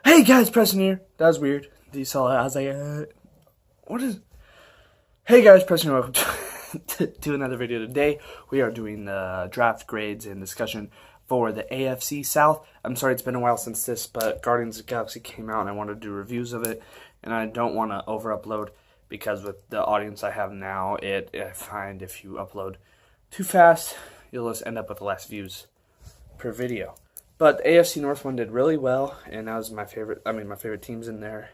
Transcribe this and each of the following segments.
Hey guys, Preston here. That was weird. You saw that? I was like, what is... Hey guys, Preston here. Welcome to another video. Today, we are doing the draft grades and discussion for the AFC South. I'm sorry it's been a while since this, but Guardians of the Galaxy came out and I wanted to do reviews of it. And I don't want to over-upload because with the audience I have now, I find if you upload too fast, you'll just end up with less views per video. But the AFC North one did really well, and that was my favorite. My favorite teams in there.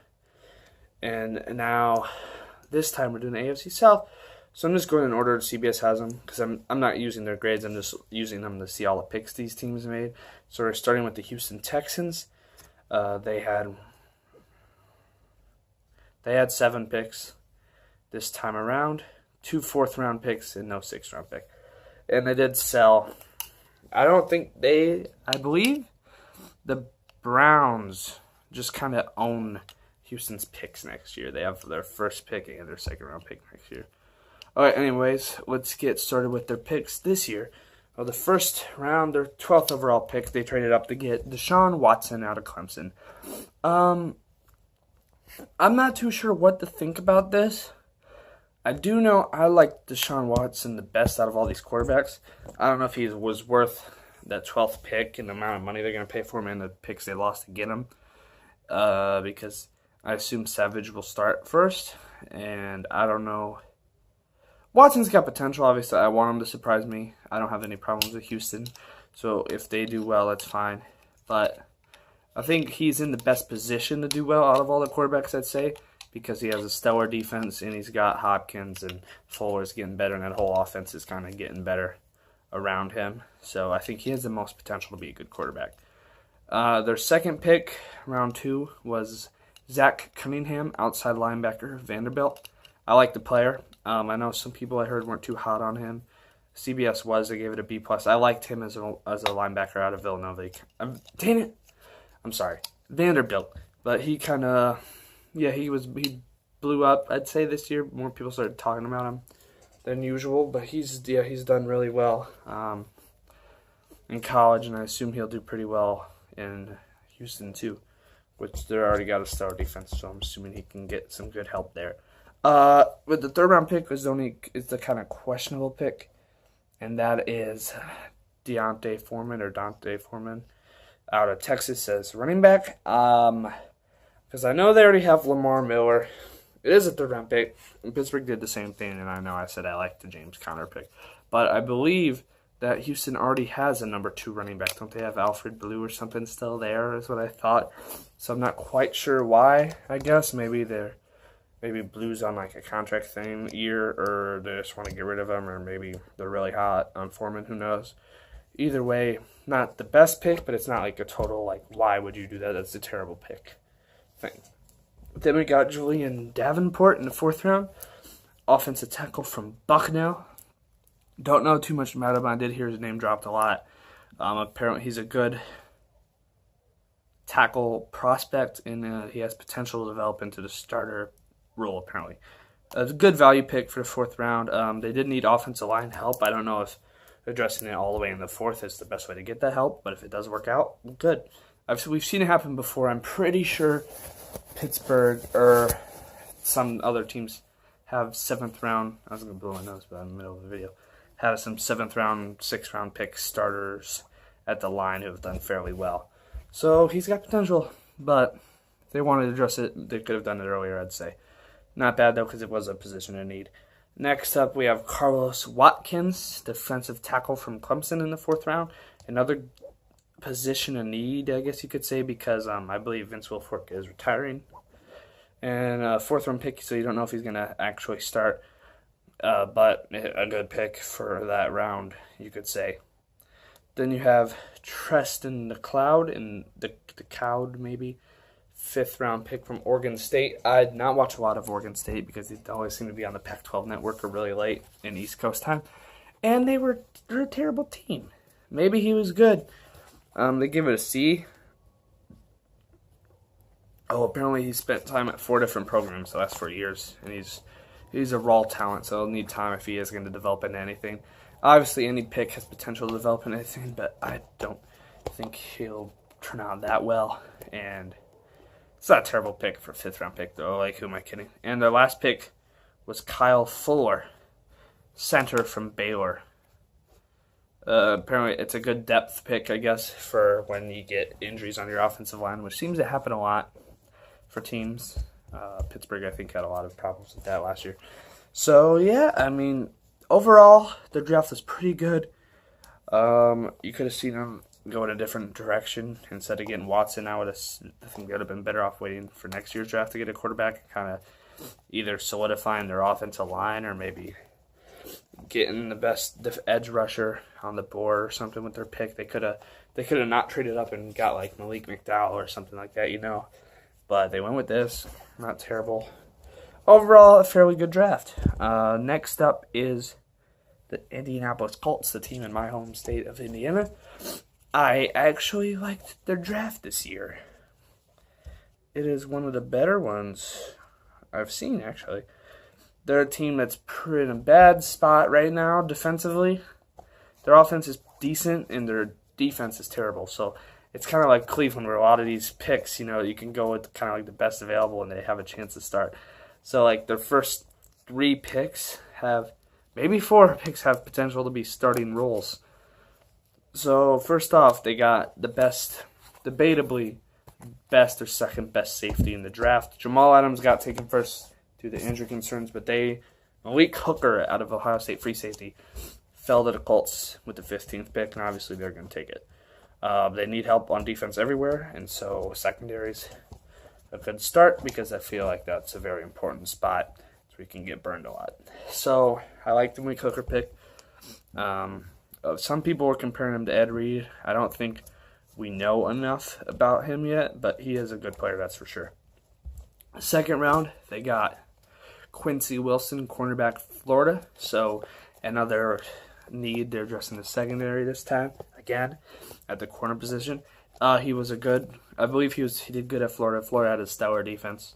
And now, this time we're doing the AFC South. So I'm just going in order CBS has them because I'm not using their grades. I'm just using them to see all the picks these teams made. So we're starting with the Houston Texans. They had 7 picks this time around, 2 4th-round picks and no 6th-round pick, and they did sell. I believe the Browns just kind of own Houston's picks next year. They have their first pick and their 2nd-round pick next year. All right, anyways, let's get started with their picks this year. Well, the first round, their 12th overall pick, they traded up to get Deshaun Watson out of Clemson. I'm not too sure what to think about this. I do know I like Deshaun Watson the best out of all these quarterbacks. I don't know if he was worth that 12th pick and the amount of money they're going to pay for him and the picks they lost to get him. Because I assume Savage will start first. And I don't know. Watson's got potential. Obviously, I want him to surprise me. I don't have any problems with Houston. So if they do well, that's fine. But I think he's in the best position to do well out of all the quarterbacks, I'd say, because he has a stellar defense and he's got Hopkins and Fuller's getting better, and that whole offense is kind of getting better around him. So I think he has the most potential to be a good quarterback. Their second pick, round 2, was Zach Cunningham, outside linebacker, Vanderbilt. I like the player. I know some people I heard weren't too hot on him. CBS was. They gave it a B+. I liked him as a linebacker out of Villanova. Dang it. I'm sorry. Vanderbilt. But he kind of... Yeah, he blew up, I'd say, this year. More people started talking about him than usual, but he's done really well in college, and I assume he'll do pretty well in Houston too, which they already got a stellar defense, so I'm assuming he can get some good help there. But the 3rd-round pick is the kind of questionable pick, and that is Dante Foreman out of Texas as running back. Because I know they already have Lamar Miller. It is a 3rd-round pick. And Pittsburgh did the same thing, and I know I said I liked the James Conner pick. But I believe that Houston already has a number 2 running back. Don't they have Alfred Blue or something still there, is what I thought. So I'm not quite sure why, I guess. Maybe Blue's on like a contract thing year, or they just want to get rid of him, or maybe they're really hot on Foreman. Who knows? Either way, not the best pick, but it's not like a total, like, why would you do that? That's a terrible pick thing. Then we got Julian Davenport in the 4th round, offensive tackle from Bucknell. Don't know too much about him. I did hear his name dropped a lot. Apparently he's a good tackle prospect, and he has potential to develop into the starter role, apparently. A good value pick for the 4th round. They did need offensive line help. I don't know if addressing it all the way in the 4th is the best way to get that help, but if it does work out, good. We've seen it happen before. I'm pretty sure Pittsburgh or some other teams have 7th round. I was going to blow my nose, but in the middle of the video. Have some 7th round, 6th round pick starters at the line who have done fairly well. So he's got potential, but if they wanted to address it, they could have done it earlier, I'd say. Not bad, though, because it was a position in need. Next up, we have Carlos Watkins, defensive tackle from Clemson in the 4th round. Another position in need, I guess you could say, because I believe Vince Wilfork is retiring. And a 4th-round pick, so you don't know if he's going to actually start. But a good pick for that round, you could say. Then you have Treston the Cloud, maybe. 5th-round pick from Oregon State. I did not watch a lot of Oregon State because they always seem to be on the Pac-12 network or really late in East Coast time. And they're a terrible team. Maybe he was good. They give it a C. Oh, apparently he spent time at 4 different programs the last 4 years. And he's a raw talent, so he'll need time if he is going to develop into anything. Obviously, any pick has potential to develop into anything, but I don't think he'll turn out that well. And It's not a terrible pick for a 5th-round pick, though. Like, who am I kidding? And their last pick was Kyle Fuller, center from Baylor. Apparently, it's a good depth pick, I guess, for when you get injuries on your offensive line, which seems to happen a lot for teams. Pittsburgh, I think, had a lot of problems with that last year. So, yeah, I mean, overall, the draft was pretty good. You could have seen them go in a different direction. Instead of getting Watson, I think they would have been better off waiting for next year's draft to get a quarterback and kind of either solidifying their offensive line or maybe getting the best edge rusher on the board or something with their pick. They could have not traded up and got like Malik McDowell or something like that, But they went with this. Not terrible. Overall, a fairly good draft. Next up is the Indianapolis Colts, the team in my home state of Indiana. I actually liked their draft this year. It is one of the better ones I've seen, actually. They're a team that's in a bad spot right now defensively. Their offense is decent, and their defense is terrible. So it's kind of like Cleveland, where a lot of these picks, you can go with kind of like the best available, and they have a chance to start. So like their first 3 picks maybe 4 picks have potential to be starting roles. So first off, they got debatably best or second best safety in the draft. Jamal Adams got taken first due to injury concerns, but Malik Hooker out of Ohio State, free safety, fell to the Colts with the 15th pick, and obviously they're going to take it. They need help on defense everywhere, and so secondary's a good start because I feel like that's a very important spot so we can get burned a lot. So I like the Malik Hooker pick. Some people were comparing him to Ed Reed. I don't think we know enough about him yet, but he is a good player, that's for sure. Second round, they got Quincy Wilson, cornerback, Florida. So another need. They're addressing the secondary this time, again, at the corner position. I believe he did good at Florida. Florida had a stellar defense.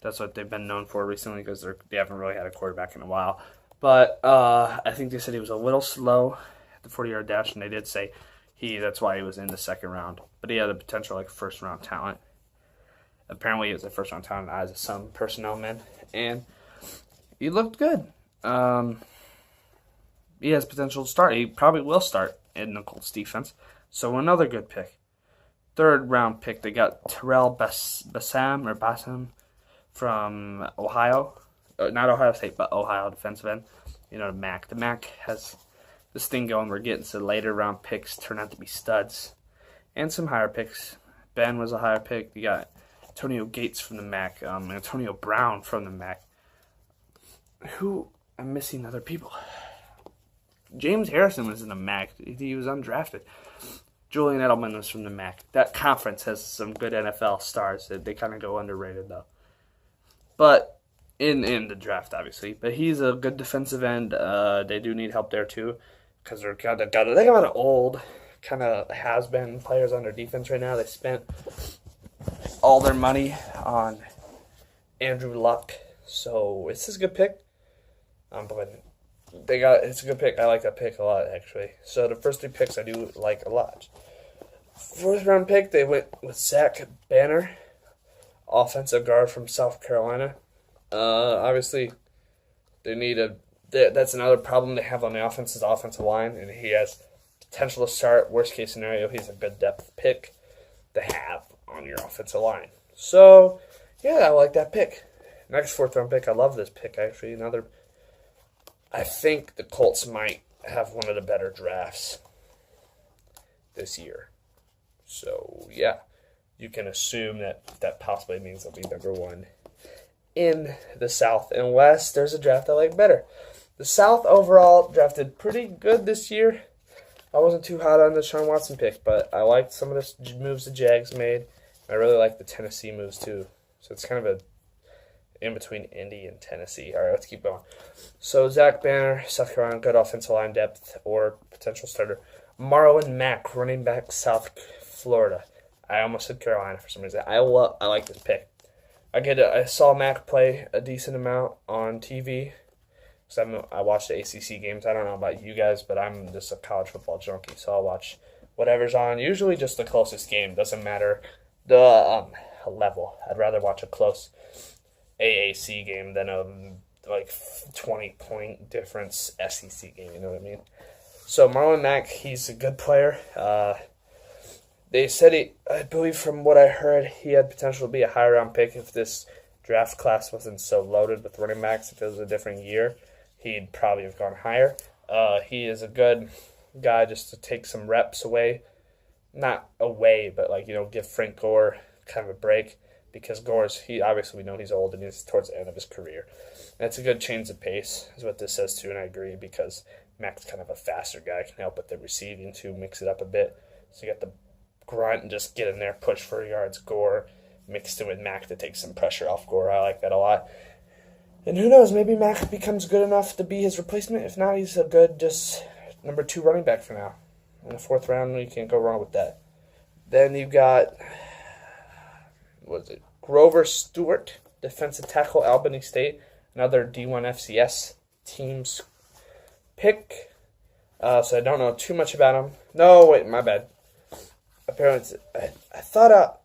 That's what they've been known for recently because they haven't really had a quarterback in a while. But I think they said he was a little slow at the 40-yard dash, and they did say that's why he was in the second round. But he had the potential like first-round talent. Apparently he was a first-round talent in the eyes of some personnel men. And he looked good. He has potential to start. He probably will start in the Colts defense. So another good pick. Third round pick, they got Terrell Bassam from Ohio. Not Ohio State, but Ohio defensive end. The MAC. The MAC has this thing going. We're getting some later round picks turn out to be studs. And some higher picks. Ben was a higher pick. You got Antonio Gates from the MAC. Antonio Brown from the MAC. I'm missing other people. James Harrison was in the MAC. He was undrafted. Julian Edelman was from the MAC. That conference has some good NFL stars. They kind of go underrated, though. But in the draft, obviously. But he's a good defensive end. They do need help there, too, because they got a lot of old, kind of has-been players on their defense right now. They spent all their money on Andrew Luck. So this is a good pick. But it's a good pick. I like that pick a lot, actually. So the first 3 picks I do like a lot. 4th round pick, they went with Zach Banner, offensive guard from South Carolina. Obviously, that's another problem they have on the offensive line, and he has potential to start. Worst case scenario, he's a good depth pick to have on your offensive line. So, yeah, I like that pick. Next 4th round pick, I love this pick, actually. I think the Colts might have one of the better drafts this year. So, yeah, you can assume that possibly means they'll be number 1 in the South and West. There's a draft I like better. The South overall drafted pretty good this year. I wasn't too hot on the Deshaun Watson pick, but I liked some of the moves the Jags made. I really like the Tennessee moves, too. So it's kind of in between Indy and Tennessee. All right, let's keep going. So Zach Banner, South Carolina, good offensive line depth or potential starter. Marlon Mack, running back, South Florida. I almost said Carolina for some reason. I like this pick. I saw Mack play a decent amount on TV. So I watch the ACC games. I don't know about you guys, but I'm just a college football junkie, so I'll watch whatever's on. Usually just the closest game. Doesn't matter. The level. I'd rather watch a close AAC game than a 20-point difference SEC game. You know what I mean? So Marlon Mack, he's a good player. They said I believe from what I heard, he had potential to be a high round pick if this draft class wasn't so loaded with running backs. If it was a different year, he'd probably have gone higher. He is a good guy just to take some reps away. Not away, but give Frank Gore kind of a break, because Gore's, we know he's old and he's towards the end of his career. And it's a good change of pace, is what this says too, and I agree, because Mack's kind of a faster guy, can help with the receiving too, mix it up a bit. So you got the grunt and just get in there, push for yards. Gore mixed in with Mack to take some pressure off Gore. I like that a lot. And who knows, maybe Mack becomes good enough to be his replacement. If not, he's a good just number 2 running back for now. In the 4th round, you can't go wrong with that. Then you got, Grover Stewart, defensive tackle, Albany State, another D1 FCS team's pick. So I don't know too much about him. No, wait, my bad. Apparently, I thought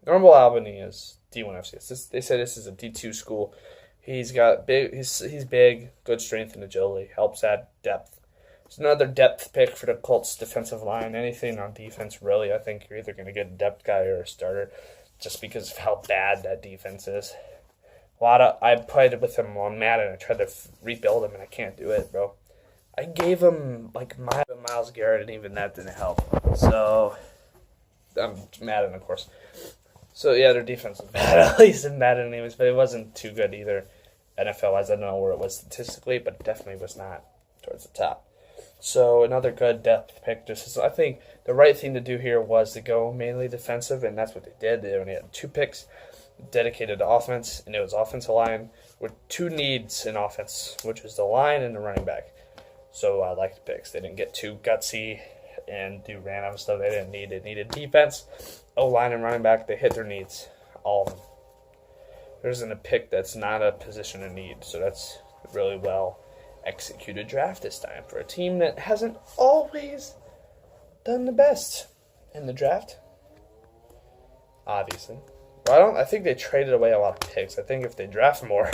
Normal Albany is D1 FCS. They said this is a D2 school. He's big, good strength and agility, helps add depth. It's another depth pick for the Colts defensive line. Anything on defense, really, I think you're either going to get a depth guy or a starter, just because of how bad that defense is. I played with him on Madden. I tried to rebuild him, and I can't do it, bro. I gave him Myles Garrett, and even that didn't help. So I'm Madden, of course. So yeah, their defense was bad, at least in Madden anyways, but it wasn't too good either. NFL-wise, I don't know where it was statistically, but it definitely was not towards the top. So another good depth pick. I think the right thing to do here was to go mainly defensive, and that's what they did. They only had 2 picks dedicated to offense, and it was offensive line with 2 needs in offense, which was the line and the running back. So I liked the picks. They didn't get too gutsy and do random stuff they didn't need. It needed defense, O-line, and running back. They hit their needs, all of them. There isn't a pick that's not a position of need, so that's really well executed draft this time for a team that hasn't always done the best in the draft. Obviously. Well, I think they traded away a lot of picks. I think if they draft more,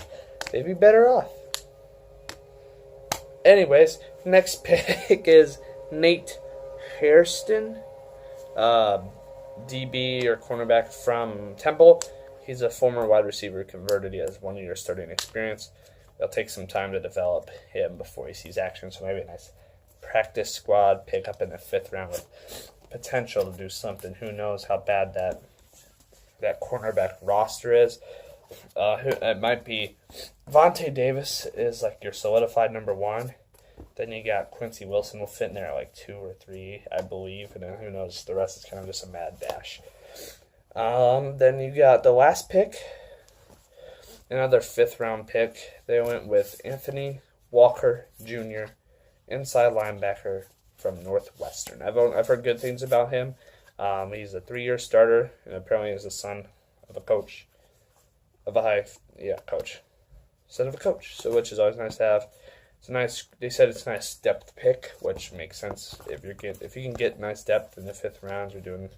they'd be better off. Anyways, next pick is Nate Hairston, DB or cornerback from Temple. He's a former wide receiver converted. He has 1 year starting experience. It'll take some time to develop him before he sees action, so maybe a nice practice squad pick up in the 5th round with potential to do something. Who knows how bad that cornerback roster is. It might be Vontae Davis is your solidified number 1. Then you got Quincy Wilson will fit in there at 2 or 3, I believe. And then who knows, the rest is kind of just a mad dash. Then you got the last pick, another 5th round pick. They went with Anthony Walker Jr., inside linebacker from Northwestern. I've heard good things about him. He's a 3-year starter, and apparently he's the son of a coach. Coach. Son of a coach, so which is always nice to have. It's nice. They said it's a nice depth pick, which makes sense. If you can get nice depth in the 5th round, you're doing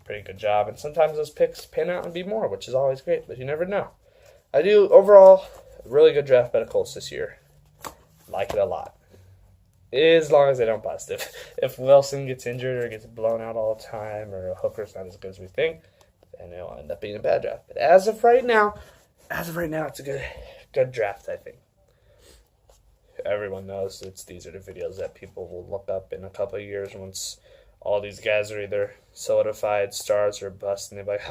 a pretty good job. And sometimes those picks pan out and be more, which is always great, but you never know. I do overall a really good draft by the Colts this year. Like it a lot. As long as they don't bust. If Wilson gets injured or gets blown out all the time, or Hooker's not as good as we think, then it'll end up being a bad draft. But as of right now, it's a good draft, I think. Everyone knows these are the videos that people will look up in a couple of years once all these guys are either solidified stars or bust, and they're like,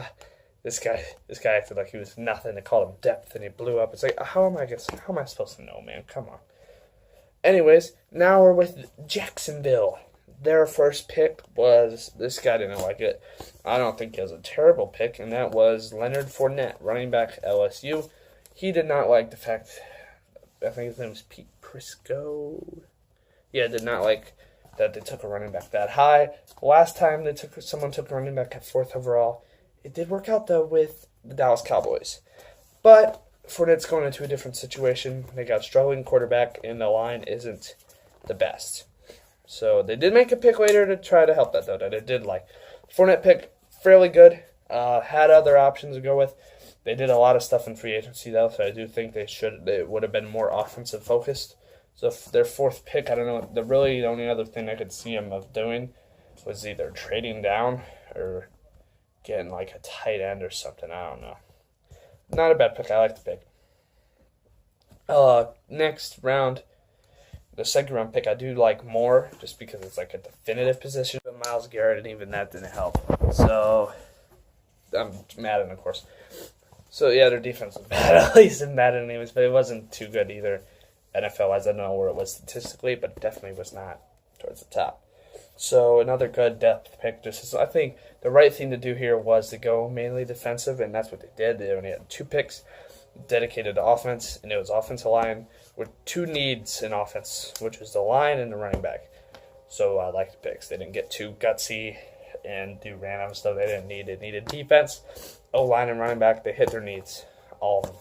this guy acted like he was nothing. They called him depth, and he blew up. It's like, how am I supposed to know, man? Come on. Anyways, now we're with Jacksonville. Their first pick was, this guy didn't like it. I don't think he was a terrible pick, and that was Leonard Fournette, running back LSU. He did not like the fact, I think his name was Pete Prisco. Yeah, did not like that they took a running back that high. Last time someone took a running back at 4th overall, it did work out, though, with the Dallas Cowboys. But Fournette's going into a different situation. They got a struggling quarterback, and the line isn't the best. So they did make a pick later to try to help that, though, that it did like. Fournette pick, fairly good. Had other options to go with. They did a lot of stuff in free agency though, so I do think they would have been more offensive focused. So their fourth pick, I don't know. The only other thing I could see them of doing was either trading down or getting like a tight end or something. I don't know. Not a bad pick. I like the pick. Next round, the second round pick I do like more just because it's like a definitive position. But Myles Garrett, and even that didn't help. So I'm Madden, of course. So yeah, their defense was bad, at least in Madden anyways, but it wasn't too good either. NFL-wise, I don't know where it was statistically, but it definitely was not towards the top. So another good depth pick. I think the right thing to do here was to go mainly defensive, and that's what they did. They only had 2 picks dedicated to offense, and it was offensive line with 2 needs in offense, which was the line and the running back. So I like the picks. They didn't get too gutsy and do random stuff they didn't need. It needed defense, O-line, and running back. They hit their needs, all of them.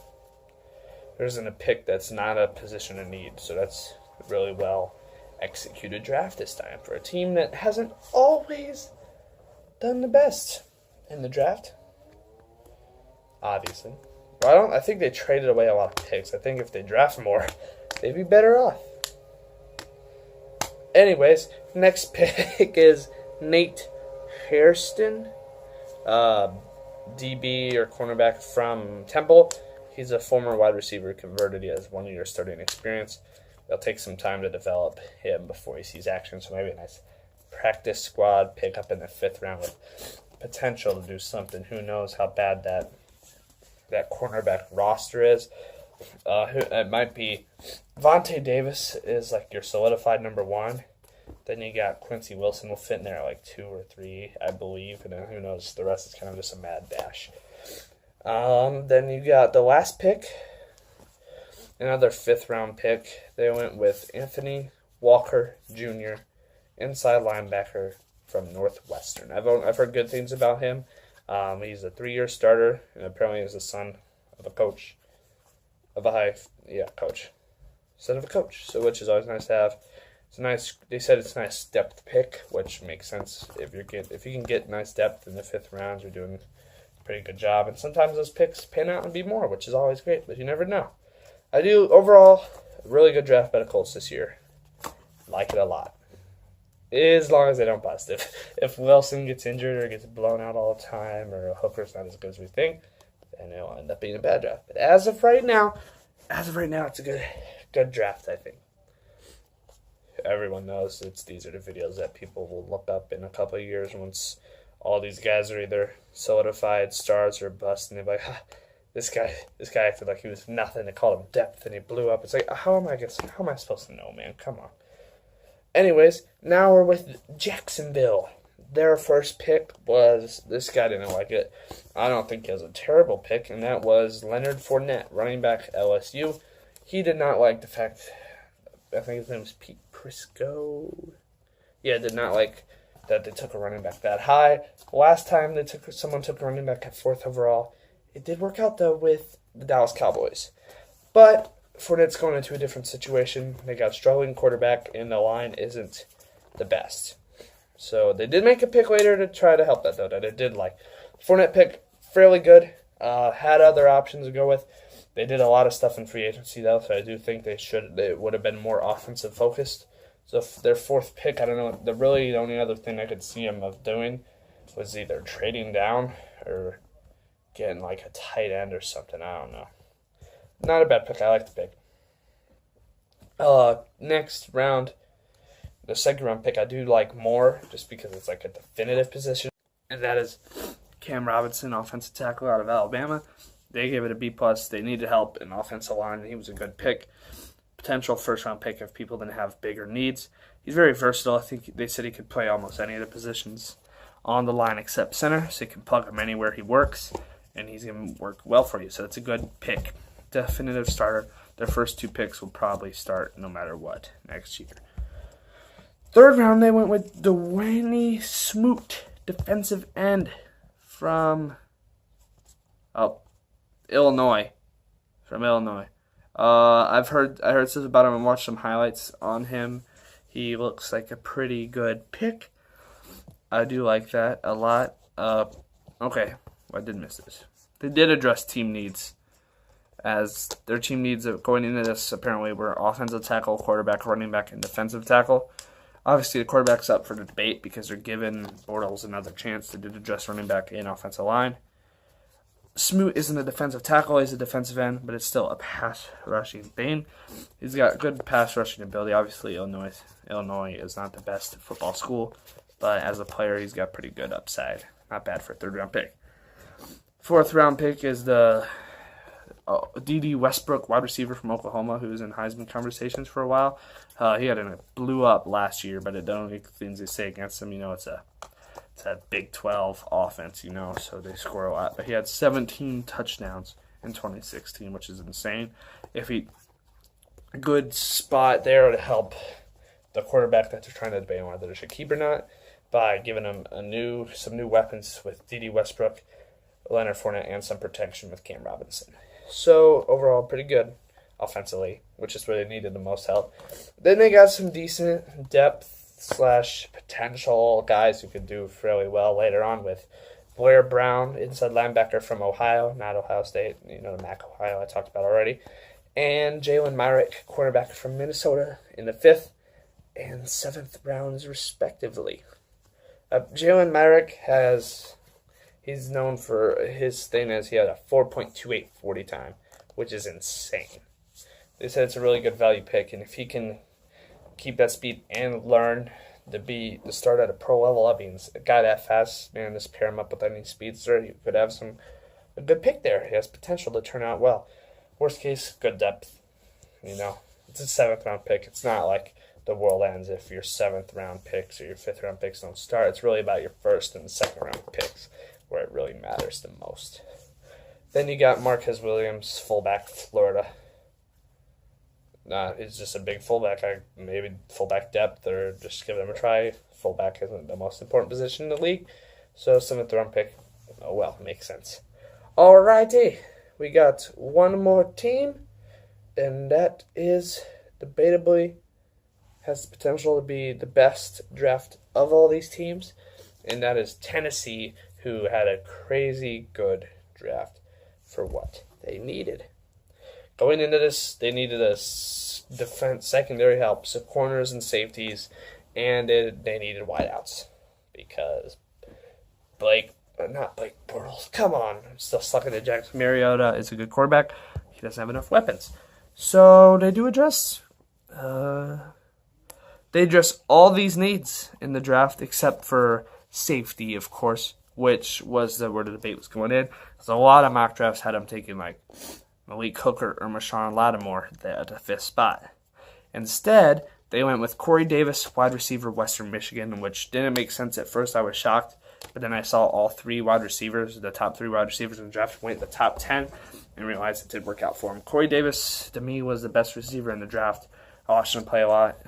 There isn't a pick that's not a position of need, so that's really well executed draft this time for a team that hasn't always done the best in the draft. Obviously. Well, I think they traded away a lot of picks. I think if they draft more, they'd be better off. Anyways, next pick is Nate Hairston, DB or cornerback from Temple. He's a former wide receiver converted. He has 1 year starting experience. It'll take some time to develop him before he sees action, so maybe a nice practice squad pick up in the 5th round with potential to do something. Who knows how bad that cornerback roster is. It might be Vontae Davis is like your solidified number 1. Then you got Quincy Wilson will fit in there at like 2 or 3, I believe. And then who knows, the rest is kind of just a mad dash. Then you got the last pick, another 5th round pick. They went with Anthony Walker Jr., inside linebacker from Northwestern. I've heard good things about him. He's a 3-year starter, and apparently he's the son of a coach, coach, son of a coach. So which is always nice to have. It's nice. They said it's a nice depth pick, which makes sense. If you can get nice depth in the 5th round, you're doing a pretty good job. And sometimes those picks pan out and be more, which is always great. But you never know. I do overall a really good draft by the Colts this year. Like it a lot. As long as they don't bust. If Wilson gets injured or gets blown out all the time, or Hooker's not as good as we think, then it'll end up being a bad draft. But as of right now, it's a good draft, I think. Everyone knows these are the videos that people will look up in a couple of years once all these guys are either solidified stars or bust, and they're like, this guy acted like he was nothing. They called him depth, and he blew up. It's like, how am I supposed to know, man? Come on. Anyways, now we're with Jacksonville. Their first pick was, this guy didn't like it. I don't think it was a terrible pick, and that was Leonard Fournette, running back LSU. He did not like the fact, I think his name was Pete Prisco. Yeah, did not like that they took a running back that high. Last time someone took a running back at 4th overall. It did work out, though, with the Dallas Cowboys. But Fournette's going into a different situation. They got a struggling quarterback, and the line isn't the best. So they did make a pick later to try to help that, though, that I did like. Fournette pick, fairly good. Had other options to go with. They did a lot of stuff in free agency, though, so I do think they would have been more offensive focused. So their 4th pick, I don't know. The only other thing I could see them of doing was either trading down or getting like a tight end or something. I don't know. Not a bad pick. I like the pick. Next round, the second round pick I do like more just because it's like a definitive position, and that is Cam Robinson, offensive tackle out of Alabama. They gave it a B+. They needed help in offensive line, and he was a good pick. Potential first-round pick if people didn't have bigger needs. He's very versatile. I think they said he could play almost any of the positions on the line except center, so you can plug him anywhere he works, and he's going to work well for you. So it's a good pick. Definitive starter. Their first 2 picks will probably start no matter what next year. 3rd round, they went with Dwayne Smoot, defensive end from Illinois. I heard stuff about him and watched some highlights on him. He looks like a pretty good pick. I do like that a lot. Okay, I did miss this. They did address team needs, as their team needs going into this apparently were offensive tackle, quarterback, running back, and defensive tackle. Obviously, the quarterback's up for the debate because they're giving Bortles another chance. They did address running back and offensive line. Smoot isn't a defensive tackle, he's a defensive end, but it's still a pass rushing thing. He's got good pass rushing ability. Obviously, Illinois is not the best football school, but as a player, he's got pretty good upside. Not bad for a third-round pick. Fourth-round pick is the D.D. Westbrook, wide receiver from Oklahoma, who was in Heisman conversations for a while. He blew up last year, but the only things they say against him, it's a Big 12 offense, so they score a lot. But he had 17 touchdowns in 2016, which is insane. A good spot there to help the quarterback that they're trying to debate on whether they should keep or not by giving him some new weapons with D.D. Westbrook, Leonard Fournette, and some protection with Cam Robinson. So overall, pretty good offensively, which is where they needed the most help. Then they got some decent depth / potential guys who could do fairly well later on with Blair Brown, inside linebacker from Ohio, not Ohio State, the MAC Ohio I talked about already, and Jalen Myrick, cornerback from Minnesota, in the 5th and 7th rounds respectively. Jalen Myrick he's known for his thing as he had a 4.28 40 time, which is insane. They said it's a really good value pick, and if he can keep that speed and learn to start at a pro level, a guy that fast, man, just pair him up with any speedster, you could have a good pick there. He has potential to turn out well. Worst case, good depth. It's a 7th round pick. It's not like the world ends if your 7th round picks or your 5th round picks don't start. It's really about your 1st and 2nd round picks where it really matters the most. Then you got Marquez Williams, fullback, Florida. He's just a big fullback. Maybe fullback depth or just give them a try. Fullback isn't the most important position in the league. So 7th round pick, makes sense. Alrighty, we got one more team, and that is debatably has the potential to be the best draft of all these teams, and that is Tennessee, who had a crazy good draft for what they needed. Going into this, they needed a defense, secondary help, so corners and safeties, and they needed wideouts because not Blake Bortles. Come on, I'm still stuck in the Jackson. Mariota is a good quarterback. He doesn't have enough weapons, so they do address. They address all these needs in the draft except for safety, of course, which was where the debate was going in. Because a lot of mock drafts had him taking Malik Hooker or Marshawn Lattimore at the 5th spot. Instead, they went with Corey Davis, wide receiver, Western Michigan, which didn't make sense at first. I was shocked, but then I saw all 3 wide receivers, the top 3 wide receivers in the draft, went in the top 10, and realized it did work out for him. Corey Davis, to me, was the best receiver in the draft. I watched him play a lot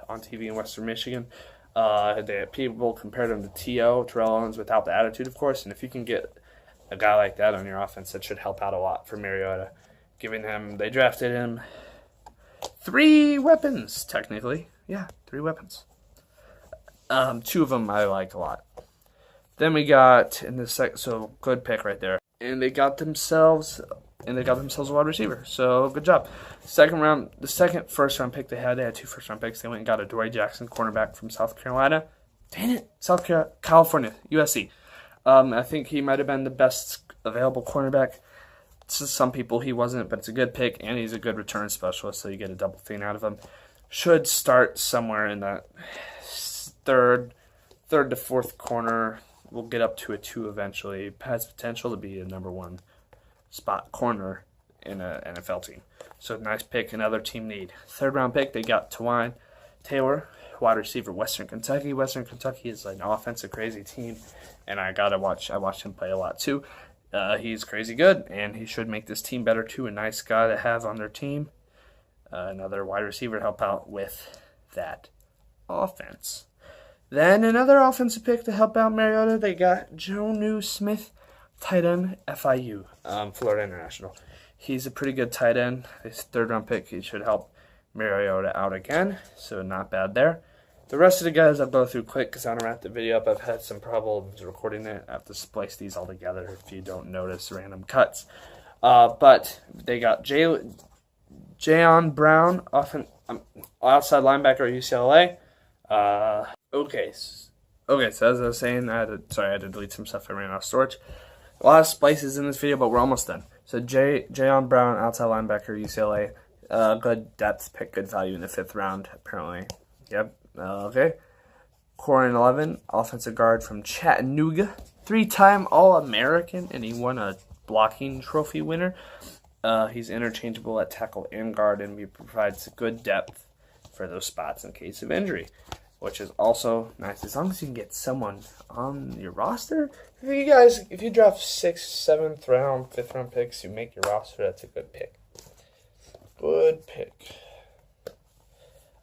on TV in Western Michigan. People compared him to T.O., Terrell Owens, without the attitude, of course, and if you can get a guy like that on your offense, that should help out a lot for Mariota. They drafted him 3 weapons, technically. Yeah, 3 weapons. 2 of them I like a lot. Then we got so good pick right there. And they got themselves a wide receiver. So good job. First round pick they had 2 first round picks. They went and got a Dory Jackson, cornerback from South Carolina. California, USC. I think he might have been the best available cornerback. To some people he wasn't, but it's a good pick, and he's a good return specialist, so you get a double thing out of him. Should start somewhere in that third to 4th corner. We'll get up to a 2 eventually. Has potential to be a number 1 spot corner in an NFL team. So nice pick, another team need. 3rd round pick, they got Tawine Taylor, wide receiver, Western Kentucky. Western Kentucky is an offensive crazy team, and I watched him play a lot too. He's crazy good, and he should make this team better too. A nice guy to have on their team. Another wide receiver to help out with that offense. Then another offensive pick to help out Mariota. They got Jonnu Smith, tight end, FIU, Florida International. He's a pretty good tight end. His 3rd round pick. He should help Mariota out again, so not bad there. The rest of the guys I'll go through quick because I want to wrap the video up. I've had some problems recording it. I have to splice these all together if you don't notice random cuts. But they got Jayon Brown, outside linebacker at UCLA. Okay, so as I was saying, I had to delete some stuff. I ran out of storage. A lot of splices in this video, but we're almost done. So Jayon Brown, outside linebacker, UCLA. Good depth pick, good value in the 5th round, apparently. Yep. Okay. Corin 11, offensive guard from Chattanooga. 3-time All-American, and he won a blocking trophy winner. He's interchangeable at tackle and guard, and he provides good depth for those spots in case of injury, which is also nice as long as you can get someone on your roster. If you draft 6th, 7th round, 5th round picks, you make your roster. That's a good pick. Good pick.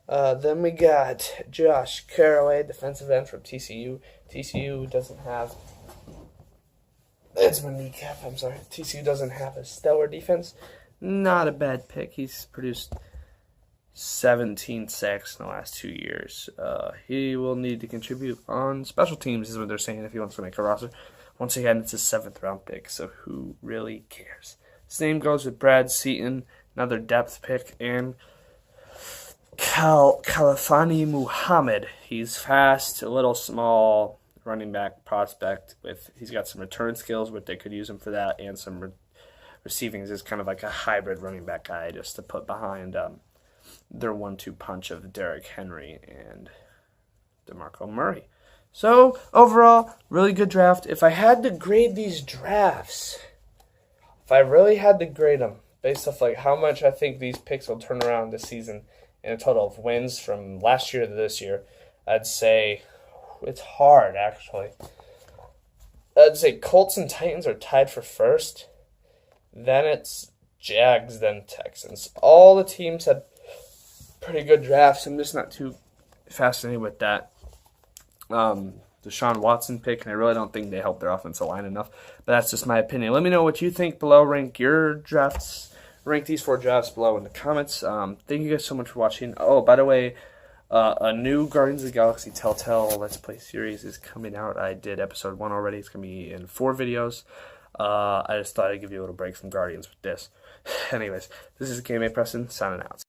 Then we got Josh Caraway, defensive end from TCU. TCU doesn't have. It's my kneecap. I'm sorry. TCU doesn't have a stellar defense. Not a bad pick. He's produced 17 sacks in the last 2 years. He will need to contribute on special teams, is what they're saying, if he wants to make a roster. Once again, it's a 7th round pick, so who really cares? Same goes with Brad Seaton, another depth pick, and Khalfani Muhammad. He's fast, a little small running back prospect. He's got some return skills, but they could use him for that, and some receiving. Is kind of like a hybrid running back guy just to put behind their 1-2 punch of Derrick Henry and DeMarco Murray. So, overall, really good draft. If I had to grade these drafts, if I really had to grade them based off like how much I think these picks will turn around this season in a total of wins from last year to this year, I'd say it's hard, actually. I'd say Colts and Titans are tied for first. Then it's Jags, then Texans. All the teams had pretty good drafts. I'm just not too fascinated with that Deshaun Watson pick, and I really don't think they helped their offensive line enough. But that's just my opinion. Let me know what you think below. Rank these 4 drafts below in the comments. Thank you guys so much for watching. Oh, by the way, a new Guardians of the Galaxy Telltale Let's Play series is coming out. I did episode 1 already. It's going to be in 4 videos. I just thought I'd give you a little break from Guardians with this. Anyways, this is Game A Preston, signing out.